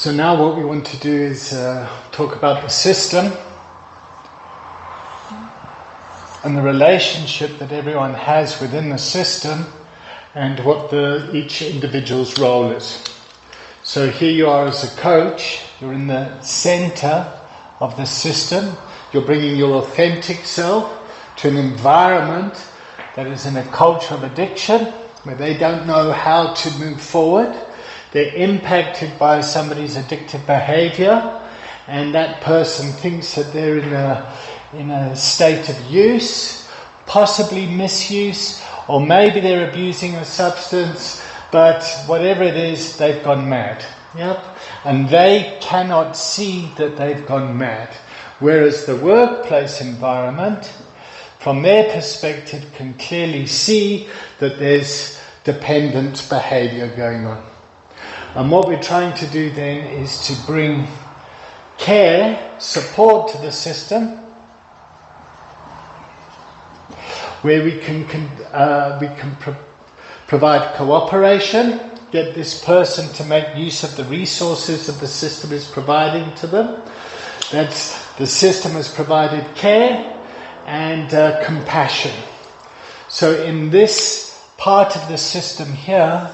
So now what we want to do is talk about the system and the relationship that everyone has within the system and what each individual's role is. So here you are as a coach, you're in the center of the system, you're bringing your authentic self to an environment that is in a culture of addiction where they don't know how to move forward. They're impacted by somebody's addictive behavior, and that person thinks that they're in a state of use, possibly misuse, or maybe they're abusing a substance, but whatever it is, they've gone mad. Yep. And they cannot see that they've gone mad. Whereas the workplace environment, from their perspective, can clearly see that there's dependent behavior going on. And what we're trying to do then is to bring care, support to the system, where we can provide cooperation, get this person to make use of the resources that the system is providing to them. The system has provided care and compassion. So in this part of the system here,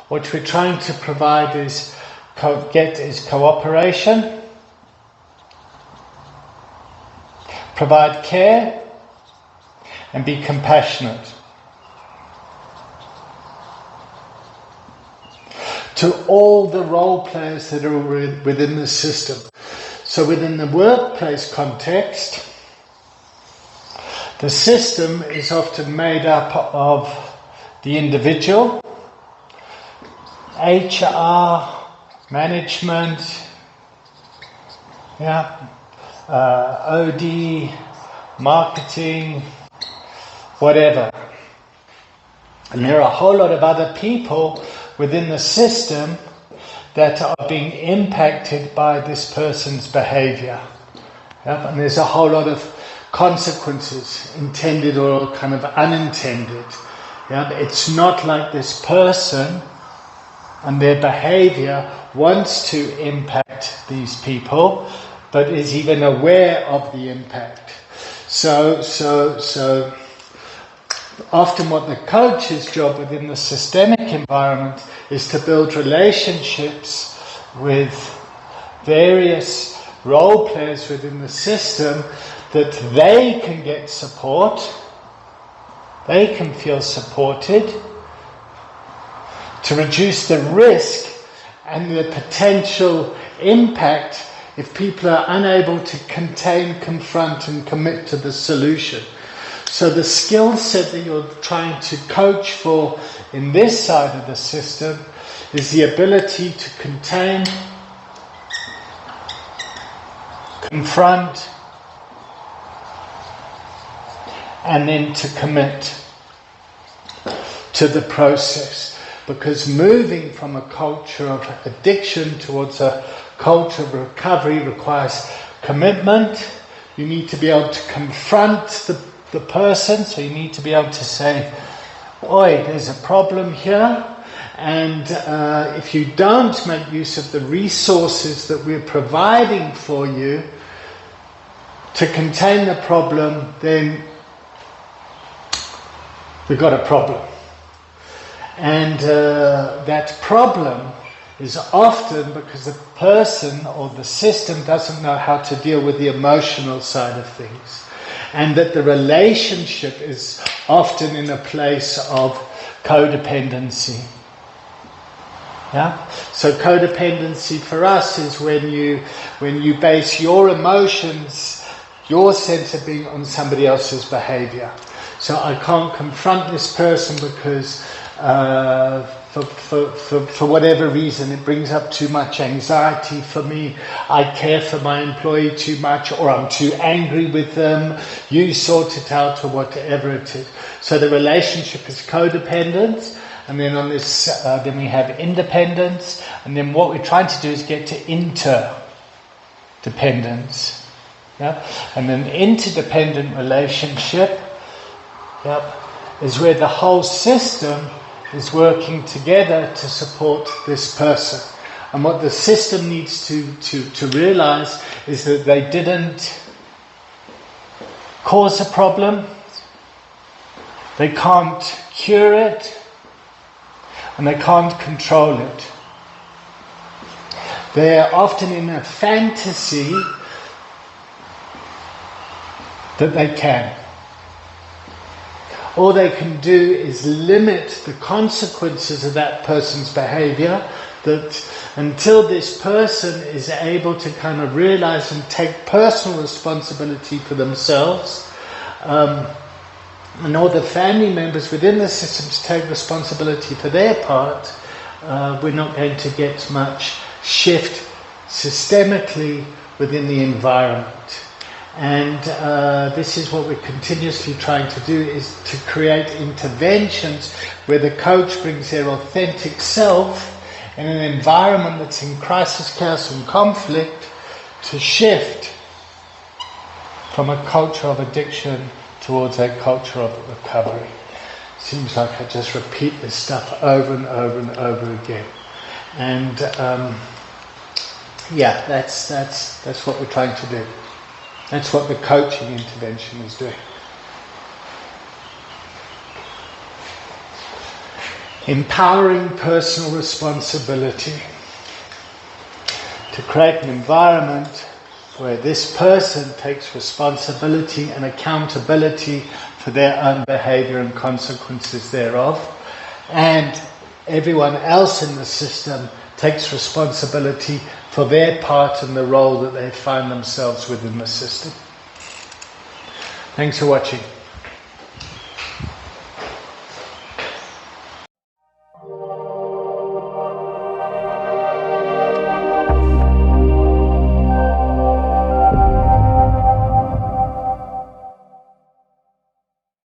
what we're trying to provide is cooperation, provide care, and be compassionate. To all the role players that are within the system. So within the workplace context, the system is often made up of the individual, HR, management, OD, marketing, whatever. And there are a whole lot of other people within the system that are being impacted by this person's behavior. Yep. And there's a whole lot of consequences, intended or kind of unintended. Yep. It's not like this person and their behavior wants to impact these people, but is even aware of the impact. So often what the coach's job within the systemic environment is to build relationships with various role players within the system that they can get support, they can feel supported, to reduce the risk and the potential impact if people are unable to contain, confront and commit to the solution. So the skill set that you're trying to coach for in this side of the system is the ability to contain, confront, and then to commit to the process. Because moving from a culture of addiction towards a culture of recovery requires commitment. You need to be able to confront the person, so you need to be able to say, oi, there's a problem here, and if you don't make use of the resources that we're providing for you to contain the problem, then we've got a problem. And that problem is often because the person or the system doesn't know how to deal with the emotional side of things. And that the relationship is often in a place of codependency. Yeah? So codependency for us is when you base your emotions, your sense of being, on somebody else's behavior. So I can't confront this person because for whatever reason it brings up too much anxiety for me. I care for my employee too much, or I'm too angry with them. You sort it out, or whatever it is. So the relationship is codependent, and then on this, then we have independence, and then what we're trying to do is get to interdependence. Yeah? And an interdependent relationship, is where the whole system is working together to support this person. And what the system needs to realize is that they didn't cause a problem, they can't cure it, and they can't control it. They're often in a fantasy that they can. All they can do is limit the consequences of that person's behavior, that until this person is able to kind of realize and take personal responsibility for themselves, and all the family members within the system to take responsibility for their part, we're not going to get much shift systemically within the environment. And this is what we're continuously trying to do, is to create interventions where the coach brings their authentic self in an environment that's in crisis, chaos and conflict, to shift from a culture of addiction towards a culture of recovery. Seems like I just repeat this stuff over and over and over again. And that's what we're trying to do. That's what the coaching intervention is doing. Empowering personal responsibility to create an environment where this person takes responsibility and accountability for their own behavior and consequences thereof, and everyone else in the system takes responsibility for their part and the role that they find themselves within the system. Thanks for watching.